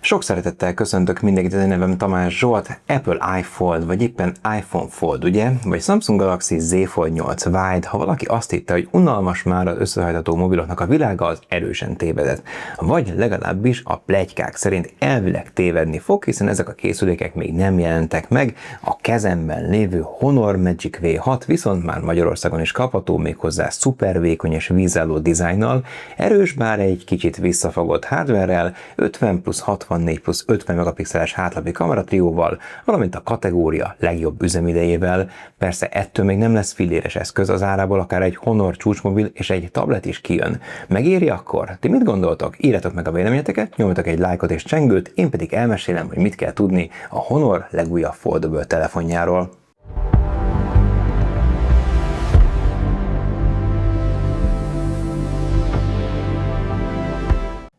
Sok szeretettel köszöntök mindenkit, az én nevem Tamás Zsolt. Apple iFold, vagy éppen iPhone Fold, ugye? Vagy Samsung Galaxy Z Fold 8 Wide. Ha valaki azt hitte, hogy unalmas már az összehajtható mobiloknak a világa, az erősen tévedett. Vagy legalábbis a pletykák szerint elvileg tévedni fog, hiszen ezek a készülékek még nem jelentek meg. A kezemben lévő Honor Magic V6 viszont már Magyarországon is kapható, méghozzá szuper vékony és vízálló dizájnnal, erős, bár egy kicsit visszafogott hardware-rel, 50 plusz 64 plusz 50 megapixeles hátlapi kameratrióval, valamint a kategória legjobb üzemidejével. Persze ettől még nem lesz filléres eszköz, az árából akár egy Honor csúcsmobil és egy tablet is kijön. Megéri akkor? Ti mit gondoltok? Írjatok meg a véleményeteket, nyomjatok egy lájkot és csengőt, én pedig elmesélem, hogy mit kell tudni a Honor legújabb foldable telefonjáról.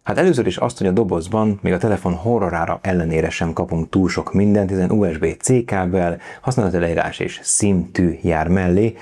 Hát először is azt, hogy a dobozban még a telefon horrorára ellenére sem kapunk túl sok mindent, hiszen USB-C kábel, használati leírás és SIM-tű jár mellé.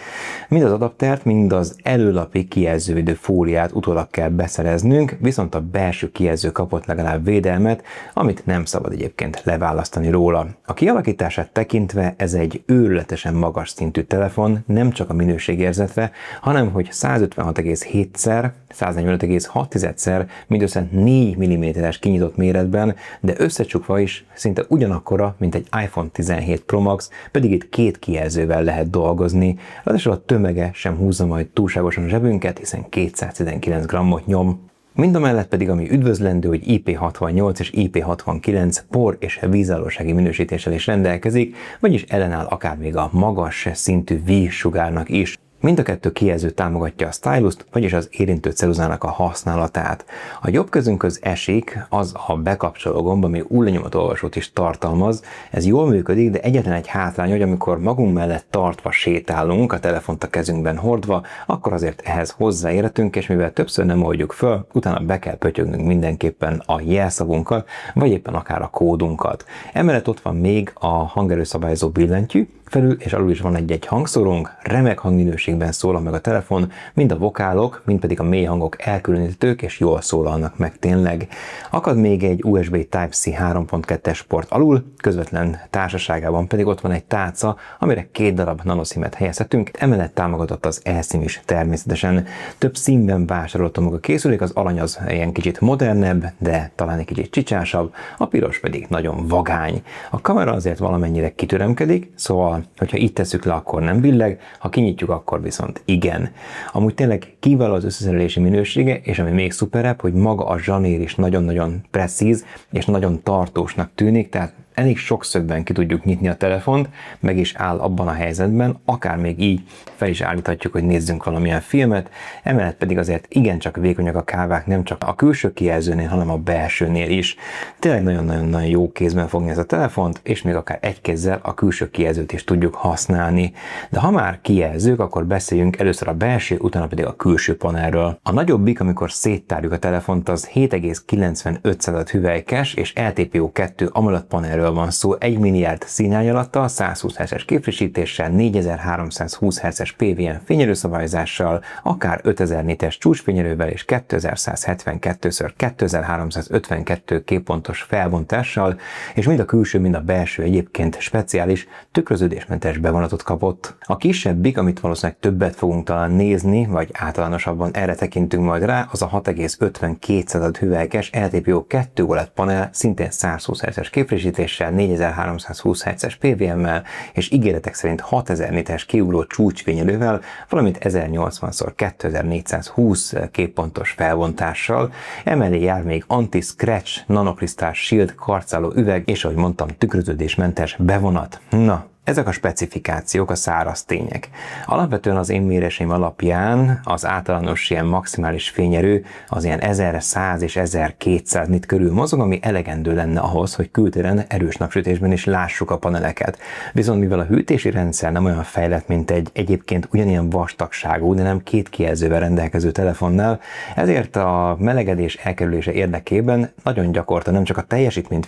Mind az adaptert, mind az előlapi kijelzővédő fóliát utólag kell beszereznünk, viszont a belső kijelző kapott legalább védelmet, amit nem szabad egyébként leválasztani róla. A kialakítását tekintve ez egy őrületesen magas szintű telefon, nem csak a minőségérzetre, hanem hogy 156,7x, 145,6x, mindössze 4 mm-es kinyitott méretben, de összecsukva is szinte ugyanakkora, mint egy iPhone 17 Pro Max, pedig itt két kijelzővel lehet dolgozni. Ráadásul a tömege sem húzza majd túlságosan a zsebünket, hiszen 219 g-ot nyom. Mindamellett pedig, ami üdvözlendő, hogy IP68 és IP69 por- és vízállósági minősítéssel is rendelkezik, vagyis ellenáll akár még a magas szintű vízsugárnak is. Mind a kettő kijelző támogatja a stylust, vagyis az érintő ceruzának a használatát. A jobb kezünkhöz esik az a bekapcsoló gomb, ami ujjlenyomatolvasót is tartalmaz. Ez jól működik, de egyetlen egy hátrány, hogy amikor magunk mellett tartva sétálunk, a telefont a kezünkben hordva, akkor azért ehhez hozzáérhetünk, és mivel többször nem oldjuk föl, utána be kell pötyögnünk mindenképpen a jelszavunkat, vagy éppen akár a kódunkat. Emellett ott van még a hangerőszabályozó billentyű, felül és alul is van egy hangszórónk, remek hangminőségben szólal meg a telefon, mind a vokálok, mind pedig a mély hangok elkülönítők, és jól szólalnak meg tényleg. Akad még egy USB Type-C 3.2-es port alul, közvetlen társaságában pedig ott van egy tálca, amire 2 darab nanoszimet helyezhetünk, emellett támogatott az eSIM is természetesen. Több színben vásároltam meg a készülék, az arany az ilyen kicsit modernebb, de talán egy kicsit csicsásabb, a piros pedig nagyon vagány. A kamera azért valamennyire kitüremkedik, szóval hogyha itt tesszük le, akkor nem billeg, ha kinyitjuk, akkor viszont igen. Amúgy tényleg kiváló az összeszerelési minősége, és ami még szuperebb, hogy maga a zsanér is nagyon-nagyon presszíz, és nagyon tartósnak tűnik, tehát elég sok szögben ki tudjuk nyitni a telefont, meg is áll abban a helyzetben, akár még így fel is állíthatjuk, hogy nézzünk valamilyen filmet, emellett pedig azért igencsak vékonyak a kávák, nem csak a külső kijelzőnél, hanem a belsőnél is. Tényleg nagyon-nagyon jó kézben fogni ez a telefont, és még akár egy kézzel a külső kijelzőt is tudjuk használni. De ha már kijelzők, akkor beszéljünk először a belső, utána pedig a külső panelről. A nagyobbik, amikor széttárjuk a telefont, az 7,95 hüvelykes és LTPO2 AMOLED panelről van szó, 1 milliárd színárnyalattal, 120 Hz-es képfrissítéssel, 4320 Hz-es PWM fényerőszabályozással, akár 5000 nits csúcsfényerővel és 2112x2352 képpontos felbontással, és mind a külső, mind a belső egyébként speciális tükröződésmentes bevonatot kapott. A kisebbik, amit valószínűleg többet fogunk talán nézni, vagy általánosabban erre tekintünk majd rá, az a 6,52 hüvelykes LTPO2 OLED panel, szintén 120 Hz-es képfrissítéssel, 4320 Hz-es PWM-mel és ígéretek szerint 6000 nits kiugró csúcsfényerővel, valamint 1080x2420 képpontos felbontással. Emellé jár még anti-scratch, nanokrisztál shield karcáló üveg, és ahogy mondtam, tükröződésmentes bevonat. Na, ezek a specifikációk, a száraz tények. Alapvetően az én méréseim alapján az általános ilyen maximális fényerő az ilyen 1100 és 1200 nit körül mozog, ami elegendő lenne ahhoz, hogy kültéren erős napsütésben is lássuk a paneleket. Viszont mivel a hűtési rendszer nem olyan fejlett, mint egy egyébként ugyanilyen vastagságú, de nem két kijelzővel rendelkező telefonnál, ezért a melegedés elkerülése érdekében nagyon gyakorta nem csak a teljesítményt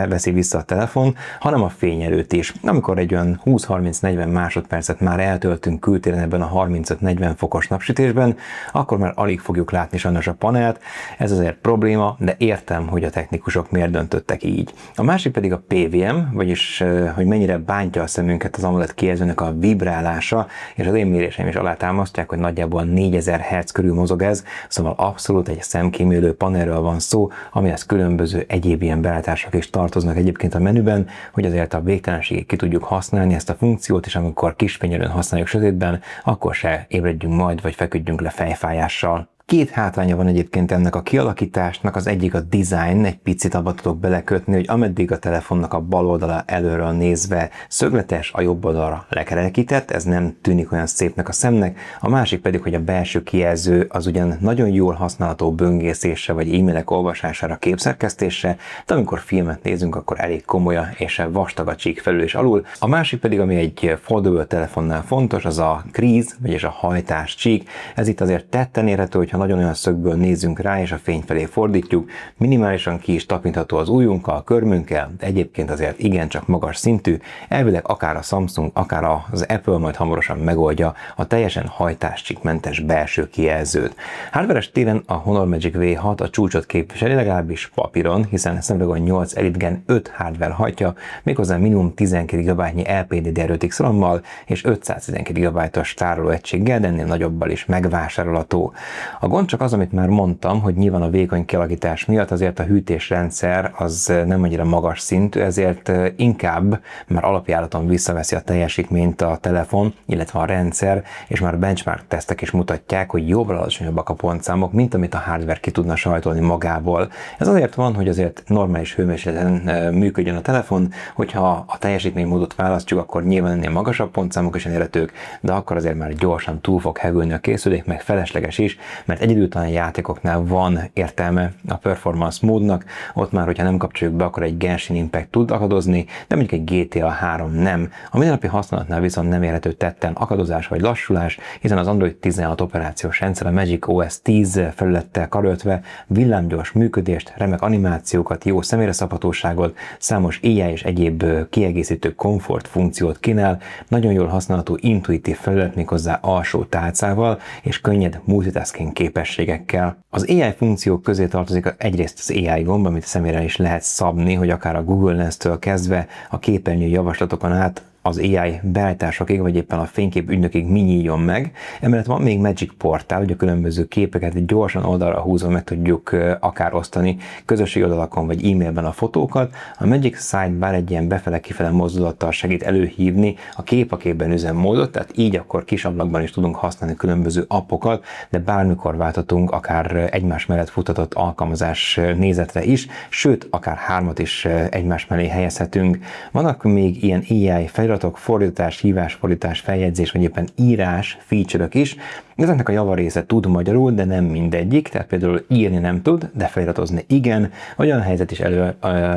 veszi vissza a telefon, hanem a fényerőt is. Amikor egy olyan 20-30-40 másodpercet már eltöltünk kültéren ebben a 35-40 fokos napsütésben, akkor már alig fogjuk látni sajnos a panelt. Ez azért probléma, de értem, hogy a technikusok miért döntöttek így. A másik pedig a PWM, vagyis hogy mennyire bántja a szemünket az AMOLED kijelzőnek a vibrálása, és az én méréseim is alátámasztják, hogy nagyjából 4000 Hz körül mozog ez, szóval abszolút egy szemkímélő panelről van szó, amihez különböző egyéb ilyen belátások is tartoznak egyébként a menüben, hogy azért a végtelenségig ki tudjuk használni ezt a funkciót, és amikor kisfényerőn használjuk sötétben, akkor se ébredjünk majd, vagy feküdjünk le fejfájással. Két hátránya van egyébként ennek a kialakításnak, az egyik a design, egy picit abba tudok belekötni, hogy ameddig a telefonnak a bal oldala előről nézve szögletes, a jobb oldalra lekerekített, ez nem tűnik olyan szépnek a szemnek, a másik pedig, hogy a belső kijelző az ugyan nagyon jól használható böngészésre vagy e-mailek olvasására, képszerkesztésre, de amikor filmet nézünk, akkor elég komolyan és vastag a csík felül és alul. A másik pedig, ami egy foldable telefonnál fontos, az a crease, vagyis a hajtás csík. Ez itt azért tetten érhető, hogyha nagyon olyan szögből nézzünk rá, és a fény felé fordítjuk, minimálisan ki is tapintható az ujjunkkal, a körmünkkel, de egyébként azért igencsak magas szintű, elvileg akár a Samsung, akár az Apple majd hamarosan megoldja a teljesen hajtáscsíkmentes belső kijelzőt. Hardveres téren a Honor Magic V6 a csúcsot képviseli, legalábbis papíron, hiszen Snapdragon 8 Elite Gen 5 hardware hajtja, méghozzá minimum 12 GB-nyi LPDDR5X RAM-mal és 512 GB-os tárolóegységgel, de ennél nagyobbal is megvásárolható. A gond csak az, amit már mondtam, hogy nyilván a vékony kialakítás miatt azért a hűtésrendszer az nem annyira magas szintű, ezért inkább már alapjáraton visszaveszi a teljesítményt a telefon, illetve a rendszer, és már benchmark tesztek is mutatják, hogy jóval alacsonyabbak a pontszámok, mint amit a hardware ki tudna sajtolni magából. Ez azért van, hogy azért normális hőmérsékleten működjön a telefon, hogyha a teljesítménymódot választjuk, akkor nyilván ennél magasabb pontszámok is elérhetők, de akkor azért már gyorsan túl fog hevülni a készülék, meg felesleges is, mert egyedültelen játékoknál van értelme a performance módnak, ott már, hogyha nem kapcsoljuk be, akkor egy Genshin Impact tud akadozni, de mondjuk egy GTA 3 nem. A mindennapi használatnál viszont nem érhető tetten akadozás vagy lassulás, hiszen az Android 16 operációs rendszer a Magic OS 10 felülettel karöltve villámgyors működést, remek animációkat, jó személyre-szabhatóságot, számos AI és egyéb kiegészítő komfort funkciót kínál, nagyon jól használható intuitív felület méghozzá alsó tálcával és könnyed multitasking képességekkel. Az AI funkciók közé tartozik egyrészt az AI gomb, amit személyre is lehet szabni, hogy akár a Google Lens-től kezdve a képernyő javaslatokon át az AI beállításokig, vagy éppen a fénykép ügynökig mi nyíljon meg. Emellett van még Magic Portál, hogy a különböző képeket gyorsan oldalra húzva meg tudjuk akár osztani közösségi oldalakon vagy e-mailben a fotókat. A Magic Sidebar egy ilyen befele-kifele mozdulattal segít előhívni a képben üzemmódot, tehát így akkor kis ablakban is tudunk használni különböző appokat, de bármikor válthatunk akár egymás mellett futtatott alkalmazás nézetre is, sőt, akár hármat is egymás mellé helyezhetünk. Vannak még ilyen AI feliratok, fordítás, hívásfordítás, feljegyzés, vagy éppen írás feature-ök is. Ezeknek a javarésze tud magyarul, de nem mindegyik, tehát például írni nem tud, de feliratozni igen. Olyan helyzet is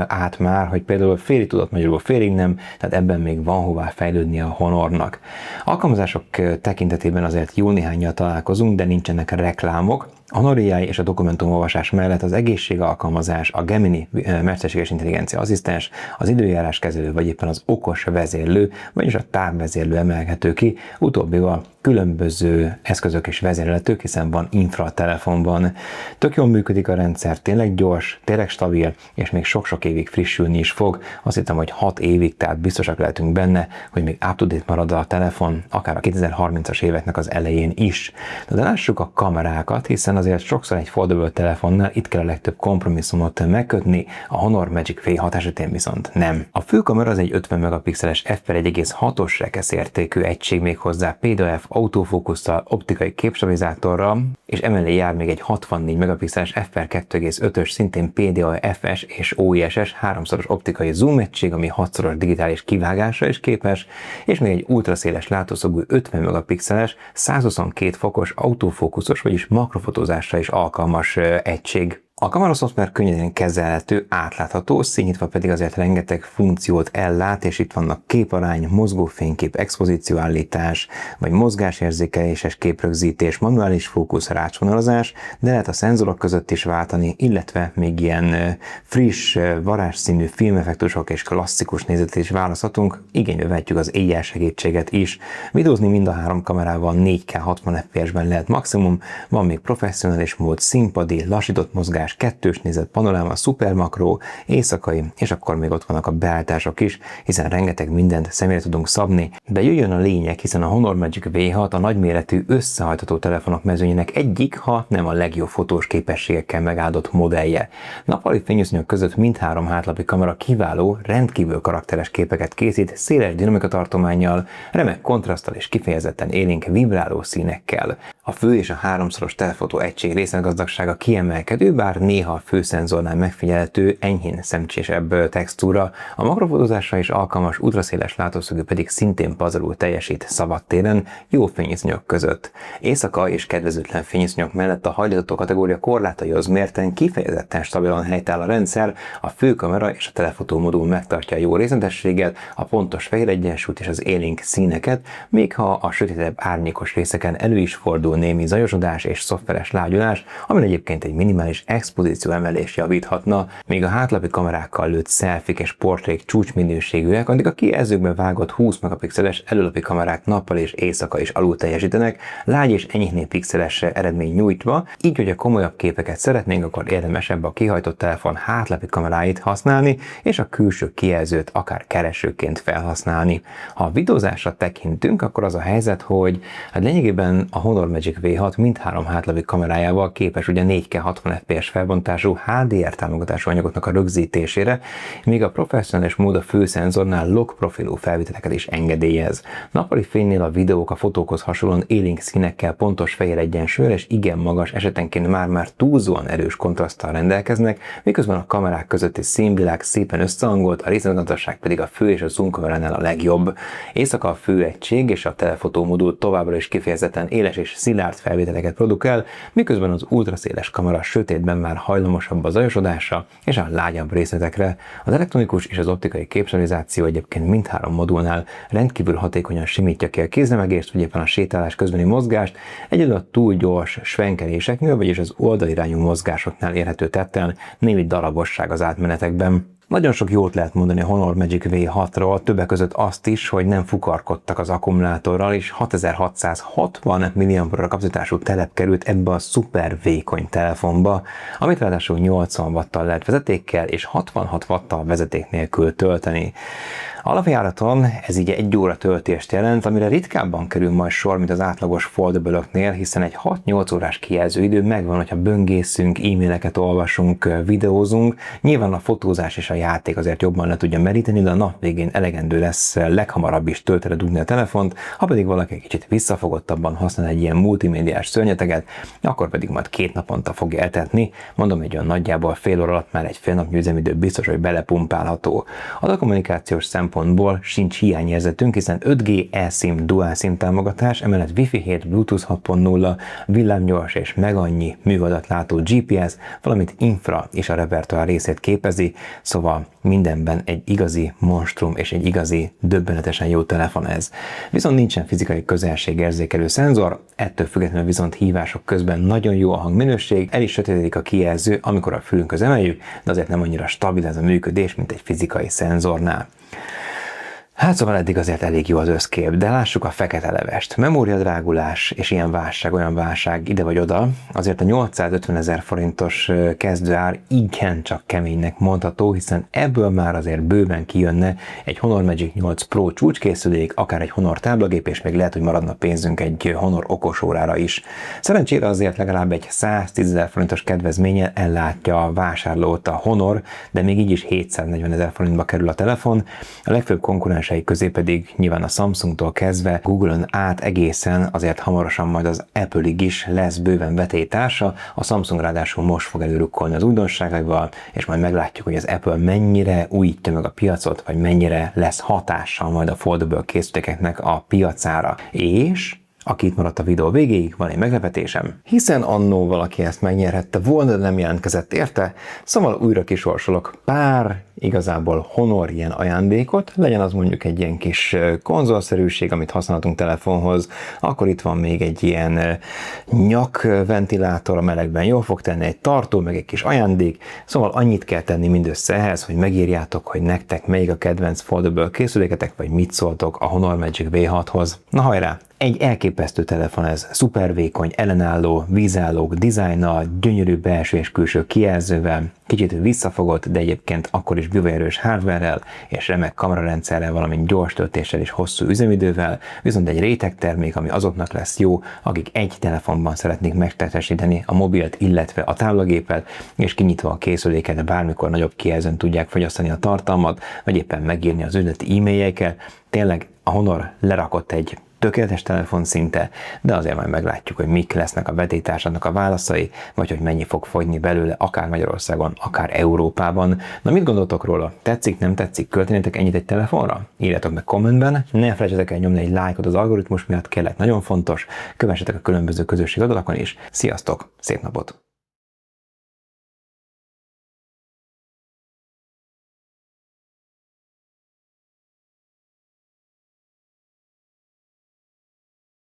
át már, hogy például félig tudott magyarul, félig nem, tehát ebben még van hová fejlődni a Honornak. Alkalmazások tekintetében azért jó néhánnyal találkozunk, de nincsenek reklámok. A Honor AI és a dokumentumolvasás mellett az egészségalkalmazás, a Gemini mesterséges intelligencia asszisztens, az időjáráskezelő, vagy éppen az okos vezérlő, vagyis a távvezérlő emelhető ki, utóbbival különböző eszközök is vezérelhetők, hiszen van infra a telefonban. Tök jól működik a rendszer, tényleg gyors, tényleg stabil, és még sok-sok évig frissülni is fog. Azt hittem, hogy 6 évig, tehát biztosak lehetünk benne, hogy még up-to-date marad a telefon, akár a 2030-as éveknek az elején is. De lássuk a kamerákat, hiszen azért sokszor egy foldable telefonnál itt kell a legtöbb kompromisszumot megkötni, a Honor Magic V6 esetén viszont nem. A főkamera az egy 50 megapixeles f/1,6-os rekeszértékű egység, még hozzá PDAF autofókusszal, optikai képstabilizátorral, és emellé jár még egy 64 megapixeles f/2,5-ös, szintén PDAF-es és OIS-es háromszoros optikai zoom egység, ami 6-szoros digitális kivágásra is képes, és még egy ultraszéles látószögű 50 megapixeles, 122 fokos autofókuszos, vagyis makrofotózásra is alkalmas egység. A kamera szoftver könnyedén kezelhető, átlátható, színnyitva pedig azért rengeteg funkciót ellát, és itt vannak képarány, mozgófénykép, expozícióállítás, vagy mozgásérzékeléses képrögzítés, manuális fókusz, rácsvonalazás, de lehet a szenzorok között is váltani, illetve még ilyen friss, varázsszínű filmeffektusok és klasszikus nézetet is választhatunk, igénybe vehetjük az AI segítséget is. Videózni mind a három kamerával 4K 60 fps-ben lehet maximum, van még professzionális mód, színpadi, lassított mozgás, kettős nézet, panoráma, szupermakró, éjszakai, és akkor még ott vannak a beállítások is, hiszen rengeteg mindent személyre tudunk szabni. De jöjjön a lényeg, hiszen a Honor Magic V6 a nagyméretű összehajtható telefonok mezőnyének egyik, ha nem a legjobb fotós képességekkel megáldott modellje. Nappali fényviszonyok között mindhárom hátlapi kamera kiváló, rendkívül karakteres képeket készít, széles dinamikatartománnyal, remek kontraszttal és kifejezetten élénk vibráló színekkel. A fő és a háromszoros telefotó egység részletgazdagsága kiemelkedő, bár néha a főszenzornál megfigyelhető, enyhén szemcsésebb textúra, a makrofotózásra is alkalmas ultraszéles látószögű pedig szintén pazarul teljesít szabadtéren, jó fényviszonyok között. Éjszaka és kedvezőtlen fényviszonyok mellett a hajlítható kategória korlátaihoz mérten kifejezetten stabilan helytáll a rendszer, a főkamera és a telefotó modul megtartja a jó részletességet, a pontos fehér egyensúlyt és az élénk színeket, még ha a sötétebb árnyékos részeken elő is fordul némi zajosodás és szoftveres lágyulás, amin egyébként egy minimális expozíció emelés javíthatna, míg a hátlapi kamerákkal lőtt selfie és portrék csúcsminőségűek, addig a kijelzőkbe vágott 20 megapixeles előlapi kamerák nappal és éjszaka is alul teljesítenek, lágy és enyhén pixeles eredmény nyújtva, így, hogy a komolyabb képeket szeretnénk, akkor érdemesebb a kihajtott telefon hátlapi kameráit használni, és a külső kijelzőt akár keresőként felhasználni. Ha a videózásra tekintünk, akkor az a helyzet, hogy lényegében a Honor Magic V6 mindhárom hátlapi kamerájával képes ugye 4K 60 fps felbontású HDR támogatású anyagoknak a rögzítésére, míg a professzionális mód a főszenzornál log profilú felvételeket is engedélyez. Nappali fénynél a videók a fotókhoz hasonlóan élénk színekkel, pontos fehér egyensúlyra és igen magas, esetenként már túlzóan erős kontraszttal rendelkeznek, miközben a kamerák közötti színvilág szépen összehangolt, a részletgazdagság pedig a fő és a zoom kameránál a legjobb. Éjszaka a főegység és a telefotó modul továbbra is kifejezetten éles és szilárd felvételeket produkál, miközben az ultraszéles kamera sötétben már hajlamosabb a zajosodásra és a lágyabb részletekre. Az elektronikus és az optikai képstabilizáció egyébként mindhárom modulnál rendkívül hatékonyan simítja ki a kézlemegést, vagy éppen a sétálás közbeni mozgást, egyedül a túl gyors svenkeléseknél, vagyis az oldalirányú mozgásoknál érhető tetten némi darabosság az átmenetekben. Nagyon sok jót lehet mondani a Honor Magic V6-ról, többek között azt is, hogy nem fukarkodtak az akkumulátorral, és 6660 mAh kapacitású telep került ebbe a szuper vékony telefonba, amit ráadásul 80 watttal lehet vezetékkel és 66 watttal vezeték nélkül tölteni. Alapjáraton ez így 1 óra töltést jelent, amire ritkábban kerül majd sor, mint az átlagos foldable-öknél, hiszen egy 6-8 órás kijelzőidő megvan, hogyha böngészünk, e-maileket olvasunk, videózunk. Nyilván a fotózás és a játék azért jobban le tudja meríteni, de a nap végén elegendő lesz leghamarabb is töltőre dugni a telefont, ha pedig valaki egy kicsit visszafogottabban használ egy ilyen multimédiás szörnyeteget, akkor pedig majd 2 naponta fogja etetni. Mondom, egy olyan nagyjából fél óra alatt már egy félnapnyi üzemidő biztos, hogy belepumpálható. A kommunikációs szempontból sincs hiányérzetünk, hiszen 5G, eSIM, Dual SIM támogatás, emellett Wi-Fi 7, Bluetooth 6.0, villámgyors és megannyi műholdatlátó GPS, valamint infra és a repertoár részét képezi, szóval mindenben egy igazi monstrum és egy igazi döbbenetesen jó telefon ez. Viszont nincsen fizikai közelségérzékelő szenzor, ettől függetlenül viszont hívások közben nagyon jó a hangminőség, el is sötétedik a kijelző, amikor a fülünkhöz emeljük, de azért nem annyira stabil ez a működés, mint egy fizikai szenzornál. Hát szóval eddig azért elég jó az összkép, de lássuk a fekete levest. Memóriadrágulás és ilyen válság, olyan válság ide vagy oda, azért a 850 000 forintos kezdőár igencsak keménynek mondható, hiszen ebből már azért bőven kijönne egy Honor Magic 8 Pro csúcskészülék, akár egy Honor táblagép, és még lehet, hogy maradna pénzünk egy Honor okosórára is. Szerencsére azért legalább egy 110 000 forintos kedvezménnyel ellátja a vásárlót a Honor, de még így is 740 000 forintba kerül a telefon. A legfőbb konkurens közé pedig nyilván a Samsungtól kezdve Google-ön át egészen azért hamarosan majd az Apple-ig is lesz bőven vetélytársa. A Samsung ráadásul most fog előrukkolni az újdonságaival, és majd meglátjuk, hogy az Apple mennyire újítja meg a piacot, vagy mennyire lesz hatással majd a foldable készülékeknek a piacára. És Aki itt maradt a videó végéig, van egy meglepetésem. Hiszen annó valaki ezt megnyerhette volna, de nem jelentkezett érte, szóval újra kisorsolok pár igazából Honor ilyen ajándékot, legyen az mondjuk egy ilyen kis konzolszerűség, amit használhatunk telefonhoz, akkor itt van még egy ilyen nyakventilátor, a melegben jól fog tenni, egy tartó, meg egy kis ajándék, szóval annyit kell tenni mindössze ehhez, hogy megírjátok, hogy nektek melyik a kedvenc foldable készüléketek, vagy mit szóltok a Honor Magic V6-hoz. Na hajrá! Egy elképesztő telefon ez, szuper vékony, ellenálló, vízállók dizájnnal, gyönyörű belső és külső kijelzővel, kicsit visszafogott, de egyébként akkor is bűvöerős hardware-rel és remek kamerarendszerrel, valamint gyors töltéssel és hosszú üzemidővel, viszont egy réteg termék, ami azoknak lesz jó, akik egy telefonban szeretnék megtestesíteni a mobilt, illetve a táblagépet, és kinyitva a készüléket bármikor nagyobb kijelzőn tudják fogyasztani a tartalmat, vagy éppen megírni az üzleti e-mailjeiket. Tényleg a Honor lerakott egy tökéletes telefon szinte, de azért majd meglátjuk, hogy mik lesznek a vetélytársaknak a válaszai, vagy hogy mennyi fog fogyni belőle, akár Magyarországon, akár Európában. Na mit gondoltok róla? Tetszik, nem tetszik? Költenétek ennyit egy telefonra? Írjátok meg kommentben, ne felejtsetek el nyomni egy lájkot az algoritmus miatt, kérlek, nagyon fontos, kövessetek a különböző közösségi oldalakon is. Sziasztok, szép napot!